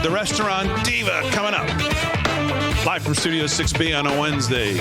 The Restaurant Diva coming up. Live from Studio 6B on a Wednesday.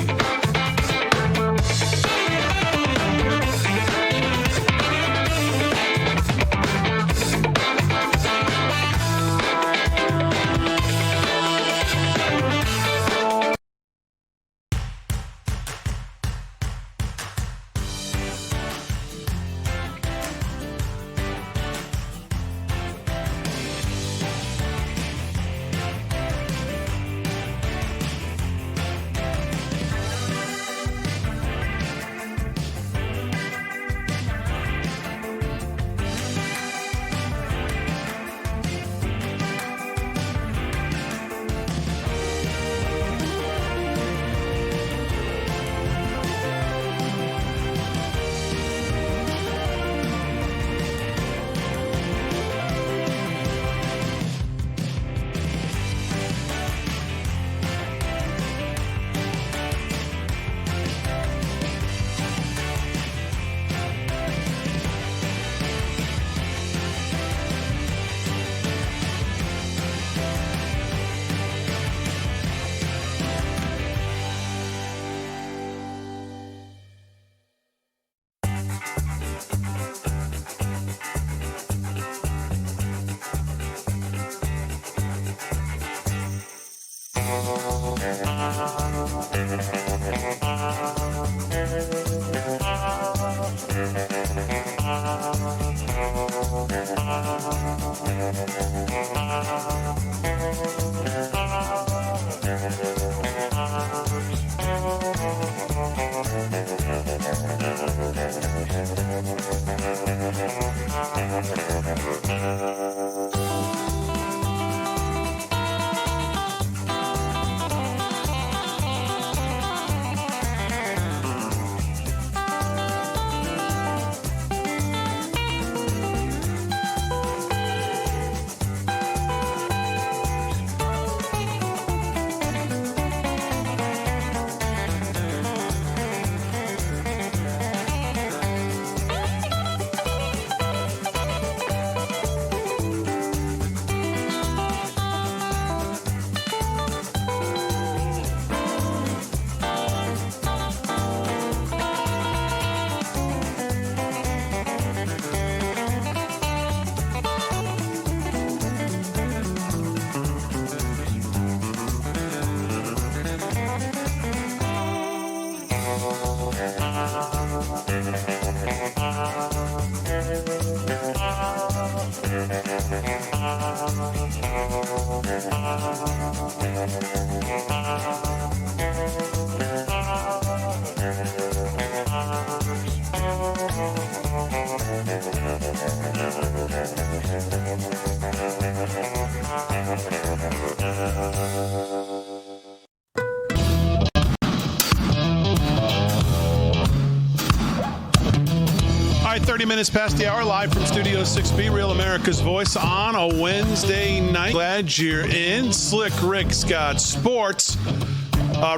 All right, 30 minutes past the hour, live from Studio 6B, Real America's Voice on a Wednesday night. Glad you're in. Slick Rick's got sports.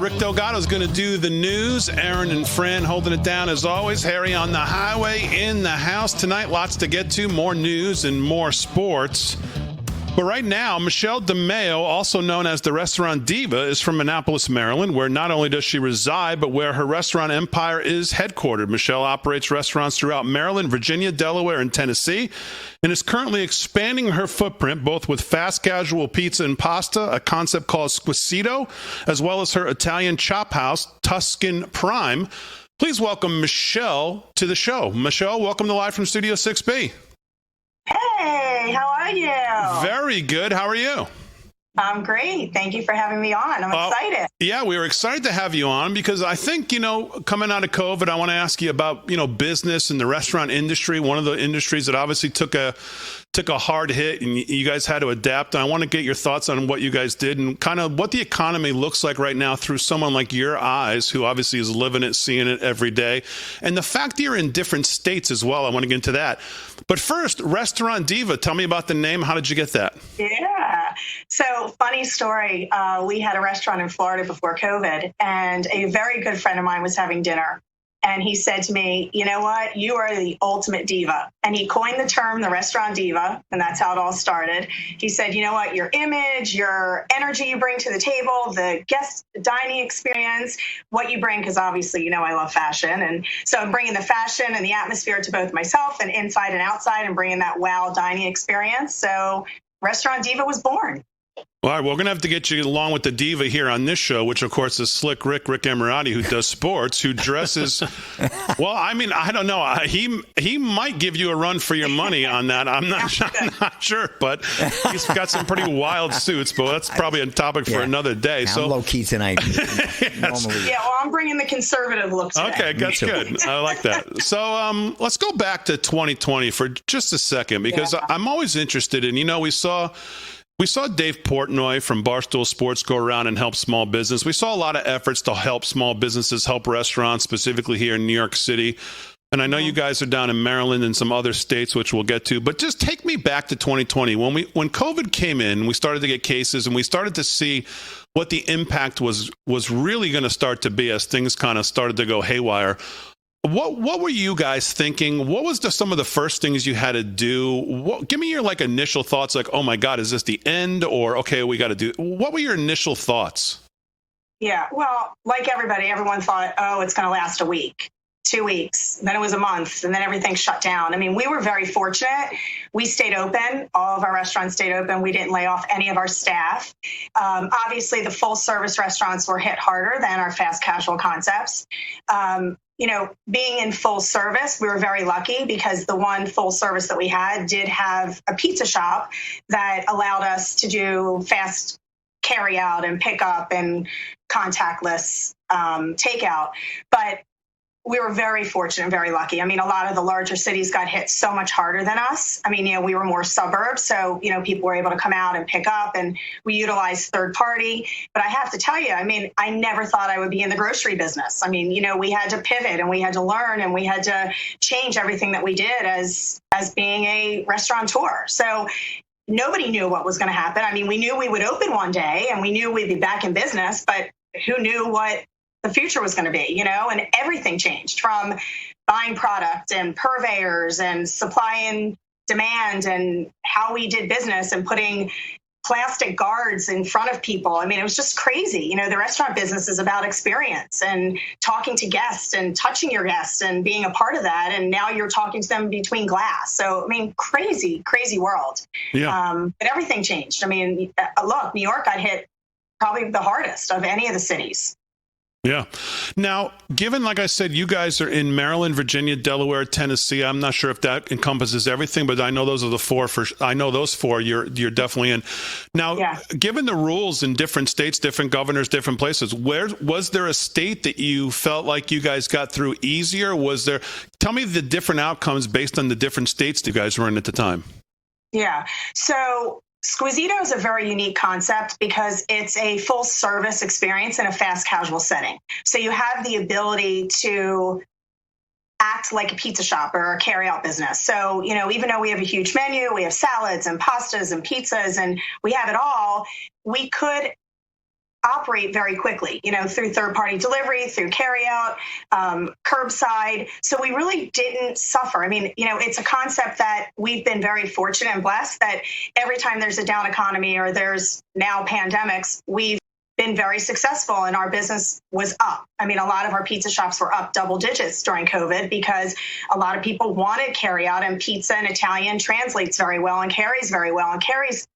Rick Delgado's going to do the news. Aaron and Fran holding it down as always. Harry on the highway, in the house tonight. Lots to get to. More news and more sports. But right now, Michelle DeMeo, also known as the Restaurant Diva, is from Annapolis, Maryland, where not only does she reside, but where her restaurant empire is headquartered. Michelle operates restaurants throughout Maryland, Virginia, Delaware, and Tennessee, and is currently expanding her footprint both with fast casual pizza and pasta, a concept called Squisito, as well as her Italian chop house, Tuscan Prime. Please welcome Michelle to the show. Michelle, welcome to Live from Studio 6B. Hey, how are you? Very good. How are you? I'm great. Thank you for having me on. I'm excited. Yeah, we were excited to have you on because I think, coming out of COVID, I want to ask you about, business and the restaurant industry, one of the industries that obviously took a hard hit and you guys had to adapt. And I want to get your thoughts on what you guys did and kind of what the economy looks like right now through someone like your eyes, who obviously is living it, seeing it every day. And the fact that you're in different states as well, I want to get into that. But first, Restaurant Diva, tell me about the name. How did you get that? Yeah. So funny story. We had a restaurant in Florida before COVID, and a very good friend of mine was having dinner. And he said to me, you know what? You are the ultimate diva. And he coined the term, the Restaurant Diva. And that's how it all started. He said, you know what? Your image, your energy you bring to the table, the guest dining experience, what you bring, because obviously, I love fashion. And so I'm bringing the fashion and the atmosphere to both myself and inside and outside and bringing that wow dining experience. So Restaurant Diva was born. All right, we're going to have to get you along with the diva here on this show, which, of course, is Slick Rick Emirati, who does sports, who dresses. Well, I mean, I don't know. He might give you a run for your money on that. I'm not sure, but he's got some pretty wild suits, but that's probably a topic for another day. I'm so low-key tonight. Yes. Yeah, well, I'm bringing the conservative look today. Okay, that's good. I like that. So let's go back to 2020 for just a second, because I'm always interested in, we saw Dave Portnoy from Barstool Sports go around and help small business. We saw a lot of efforts to help small businesses, help restaurants, specifically here in New York City. And I know you guys are down in Maryland and some other states, which we'll get to. But just take me back to 2020. When COVID came in, we started to get cases, and we started to see what the impact was really going to start to be as things kind of started to go haywire. What were you guys thinking? What was some of the first things you had to do? Give me your initial thoughts, oh my God, is this the end? Or, okay, we got to do. What were your initial thoughts? Yeah, well, like everyone thought, oh, it's going to last a week, 2 weeks, then it was a month, and then everything shut down. I mean, we were very fortunate. We stayed open. All of our restaurants stayed open. We didn't lay off any of our staff. Obviously, the full service restaurants were hit harder than our fast casual concepts. Being in full service, we were very lucky because the one full service that we had did have a pizza shop that allowed us to do fast carry out and pick up and contactless takeout. But we were very fortunate and very lucky. I mean, a lot of the larger cities got hit so much harder than us. I mean, we were more suburbs. So, people were able to come out and pick up, and we utilized third party. But I have to tell you, I mean, I never thought I would be in the grocery business. I mean, we had to pivot and we had to learn and we had to change everything that we did as being a restaurateur. So nobody knew what was going to happen. I mean, we knew we would open one day and we knew we'd be back in business, but who knew what the future was going to be, and everything changed from buying product and purveyors and supply and demand and how we did business and putting plastic guards in front of people. I mean, it was just crazy. The restaurant business is about experience and talking to guests and touching your guests and being a part of that. And now you're talking to them between glass. So, I mean, crazy, crazy world. Yeah. But everything changed. I mean, look, New York got hit probably the hardest of any of the cities. Yeah. Now, given, like I said, you guys are in Maryland, Virginia, Delaware, Tennessee. I'm not sure if that encompasses everything, but I know those are the four. I know those four you're definitely in. Now, given the rules in different states, different governors, different places, was there a state that you felt like you guys got through easier? Tell me the different outcomes based on the different states that you guys were in at the time. Yeah. So Squisito is a very unique concept because it's a full service experience in a fast casual setting. So you have the ability to act like a pizza shop or a carry out business. So, even though we have a huge menu, we have salads and pastas and pizzas and we have it all, we could operate very quickly, through third-party delivery, through carryout, curbside. So we really didn't suffer. I mean, it's a concept that we've been very fortunate and blessed that every time there's a down economy or there's now pandemics, we've been very successful and our business was up. I mean, a lot of our pizza shops were up double digits during COVID because a lot of people wanted carry out, and pizza and Italian translates very well and carries very well and carries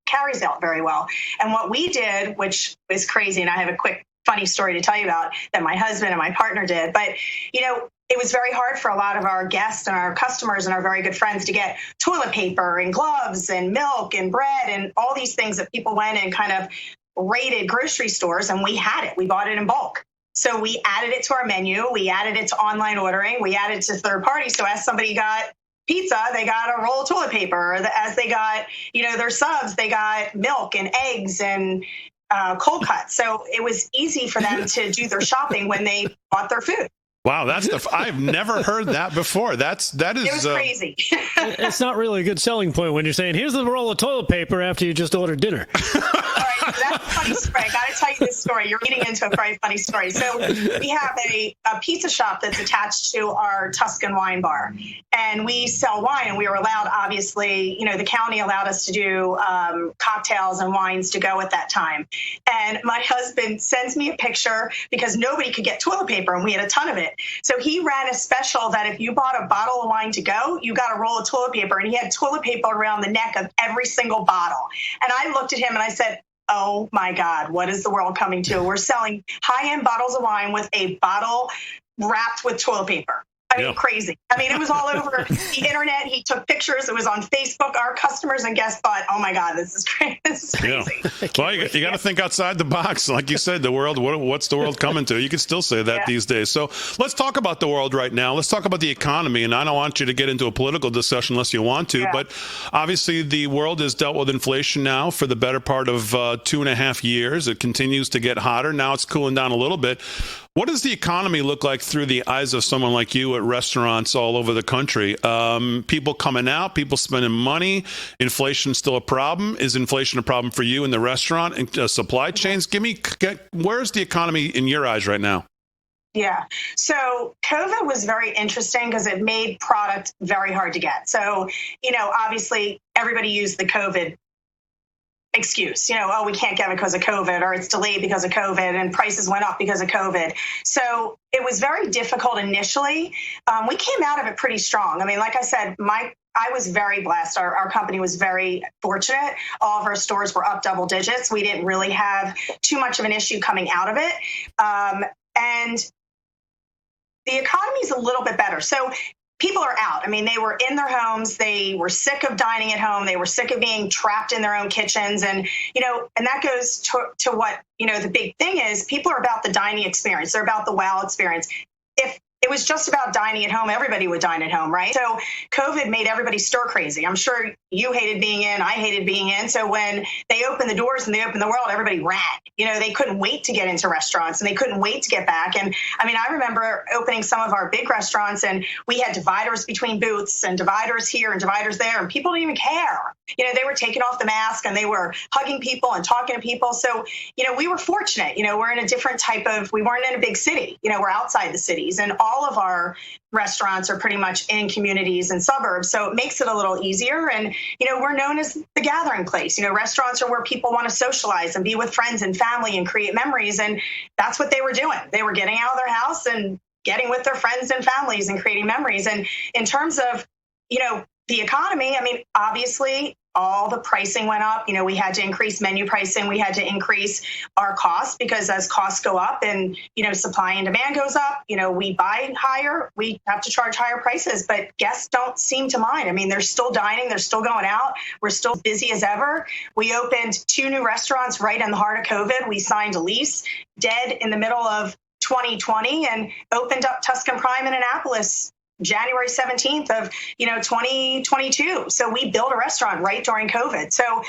out very well. And what we did, which is crazy, and I have a quick funny story to tell you about that my husband and my partner did, but it was very hard for a lot of our guests and our customers and our very good friends to get toilet paper and gloves and milk and bread and all these things that people went and kind of rated grocery stores, and we had it. We bought it in bulk. So we added it to our menu. We added it to online ordering. We added it to third party. So as somebody got pizza, they got a roll of toilet paper. As they got, their subs, they got milk and eggs and cold cuts. So it was easy for them to do their shopping when they bought their food. Wow, I've never heard that before. That is. It was crazy. It's not really a good selling point when you're saying, "Here's the roll of toilet paper" after you just ordered dinner. Right. That's a funny story. I got to tell you this story. You're leading into a very funny story. So we have a pizza shop that's attached to our Tuscan wine bar, and we sell wine. And we were allowed, obviously, the county allowed us to do cocktails and wines to go at that time. And my husband sends me a picture because nobody could get toilet paper, and we had a ton of it. So he ran a special that if you bought a bottle of wine to go, you got a roll of toilet paper, and he had toilet paper around the neck of every single bottle. And I looked at him and I said, oh my God, what is the world coming to? We're selling high-end bottles of wine with a bottle wrapped with toilet paper. I mean, crazy. I mean, it was all over the internet. He took pictures. It was on Facebook. Our customers and guests thought, oh my God, this is crazy. Yeah. Well, you got to think outside the box. Like you said, the world, what's the world coming to? You can still say that these days. So let's talk about the world right now. Let's talk about the economy. And I don't want you to get into a political discussion unless you want to. But obviously, the world has dealt with inflation now for the better part of 2.5 years. It continues to get hotter. Now it's cooling down a little bit. What does the economy look like through the eyes of someone like you at restaurants all over the country? People coming out, people spending money. Inflation still a problem? Is inflation a problem for you in the restaurant and supply chains? Where's the economy in your eyes right now? Yeah. So COVID was very interesting because it made product very hard to get. So, obviously everybody used the COVID excuse, we can't get it because of COVID, or it's delayed because of COVID, and prices went up because of COVID. So it was very difficult initially. We came out of it pretty strong. I mean, like I said, I was very blessed. Our company was very fortunate. All of our stores were up double digits. We didn't really have too much of an issue coming out of it. And the economy is a little bit better. So people are out. I mean, they were in their homes. They were sick of dining at home. They were sick of being trapped in their own kitchens. And, and that goes to what, the big thing is people are about the dining experience. They're about the wow experience. If it was just about dining at home, everybody would dine at home, right? So COVID made everybody stir crazy. I'm sure you hated being in, I hated being in. So when they opened the doors and they opened the world, everybody ran. They couldn't wait to get into restaurants, and they couldn't wait to get back. And I mean, I remember opening some of our big restaurants, and we had dividers between booths and dividers here and dividers there, and people didn't even care. They were taking off the mask and they were hugging people and talking to people. So, we were fortunate. We're in a different we weren't in a big city. We're outside the cities, and all of our restaurants are pretty much in communities and suburbs. So it makes it a little easier. And, we're known as the gathering place. Restaurants are where people want to socialize and be with friends and family and create memories. And that's what they were doing. They were getting out of their house and getting with their friends and families and creating memories. And in terms of, the economy, I mean, obviously, all the pricing went up. We had to increase menu pricing. We had to increase our costs because as costs go up and, supply and demand goes up, we buy higher, we have to charge higher prices, but guests don't seem to mind. I mean, they're still dining, they're still going out. We're still busy as ever. We opened 2 new restaurants right in the heart of COVID. We signed a lease dead in the middle of 2020 and opened up Tuscan Prime in Annapolis January 17th of, 2022. So we built a restaurant right during COVID. So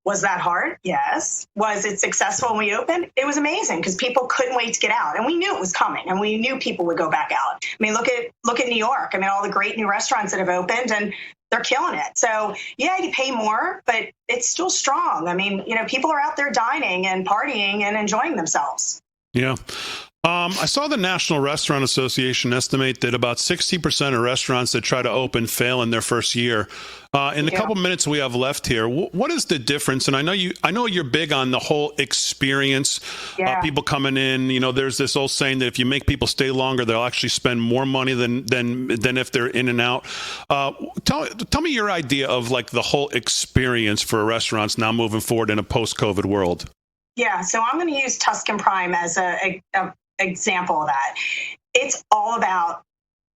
was that hard? Yes. Was it successful when we opened? It was amazing because people couldn't wait to get out, and we knew it was coming, and we knew people would go back out. I mean, look at New York. I mean, all the great new restaurants that have opened, and they're killing it. So yeah, you pay more, but it's still strong. I mean, people are out there dining and partying and enjoying themselves. Yeah. I saw the National Restaurant Association estimate that about 60% of restaurants that try to open fail in their first year. In the couple minutes we have left here, what is the difference? And I know you're big on the whole experience. People coming in, there's this old saying that if you make people stay longer, they'll actually spend more money than if they're in and out. Tell me your idea of like the whole experience for restaurants now moving forward in a post-COVID world. Yeah, so I'm going to use Tuscan Prime as a example of that. It's all about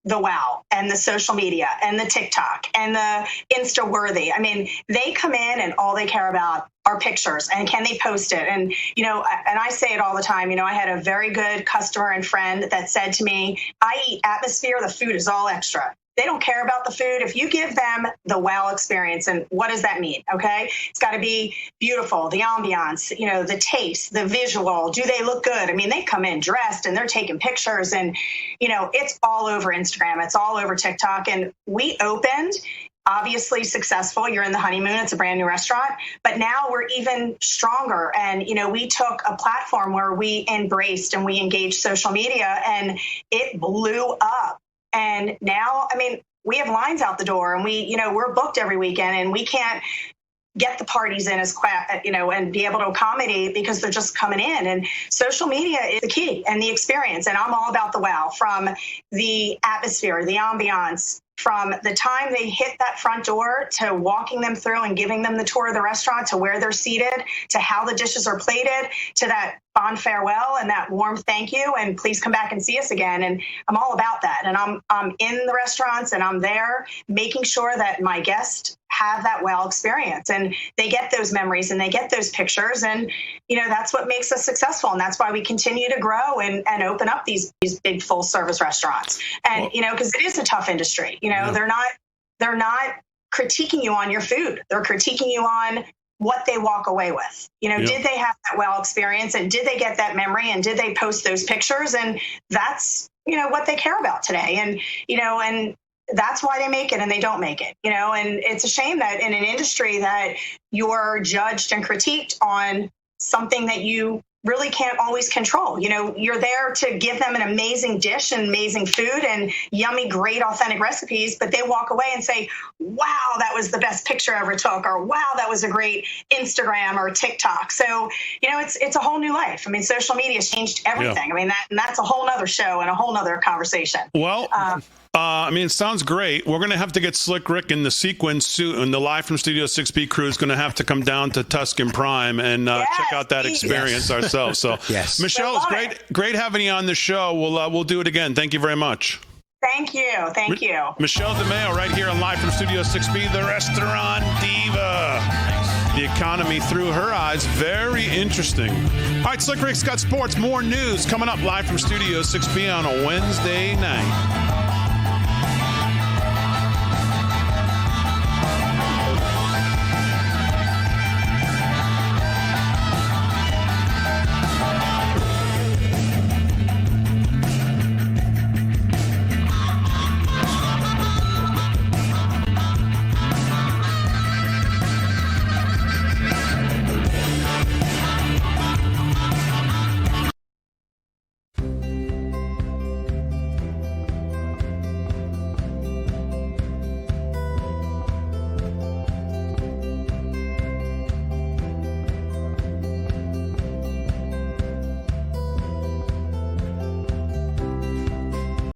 the wow and the social media and the TikTok and the Insta worthy. I mean, they come in and all they care about are pictures and can they post it? And, and I say it all the time, I had a very good customer and friend that said to me, I eat atmosphere, the food is all extra. They don't care about the food. If you give them the wow experience, and what does that mean? Okay. It's got to be beautiful, the ambiance, the taste, the visual. Do they look good? I mean, they come in dressed and they're taking pictures and, it's all over Instagram. It's all over TikTok. And we opened obviously successful. You're in the honeymoon. It's a brand new restaurant. But now we're even stronger. And, we took a platform where we embraced and we engaged social media, and it blew up. And now, we have lines out the door, and we're booked every weekend, and we can't get the parties in and be able to accommodate because they're just coming in. And social media is the key and the experience. And I'm all about the wow, from the atmosphere, the ambiance, from the time they hit that front door to walking them through and giving them the tour of the restaurant, to where they're seated, to how the dishes are plated, to that fond farewell and that warm thank you and please come back and see us again. And I'm all about that. And I'm in the restaurants, and I'm there making sure that my guests have that wow experience, and they get those memories and they get those pictures. And, that's what makes us successful. And that's why we continue to grow and open up these big full service restaurants. And, because it is a tough industry, they're not critiquing you on your food. They're critiquing you on what they walk away with. Did they have that well experience, and did they get that memory, and did they post those pictures? And that's, what they care about today. And, and that's why they make it and they don't make it, and it's a shame that in an industry that you're judged and critiqued on something that you really can't always control. You're there to give them an amazing dish and amazing food and yummy, great, authentic recipes, but they walk away and say, wow, that was the best picture I ever took, or wow, that was a great Instagram or TikTok. So, it's a whole new life. social media has changed everything. Yeah. That's a whole nother show and a whole nother conversation. Well, it sounds great. We're going to have to get Slick Rick in the sequence soon. And the Live from Studio 6B crew is going to have to come down to Tuscan Prime and check out that experience ourselves. So, yes. Michelle, it's great having you on the show. We'll do it again. Thank you very much. Thank you. Thank you. Michelle DeMeo right here on Live from Studio 6B, the Restaurant Diva. The economy through her eyes. Very interesting. All right, Slick Rick's got sports. More news coming up live from Studio 6B on a Wednesday night.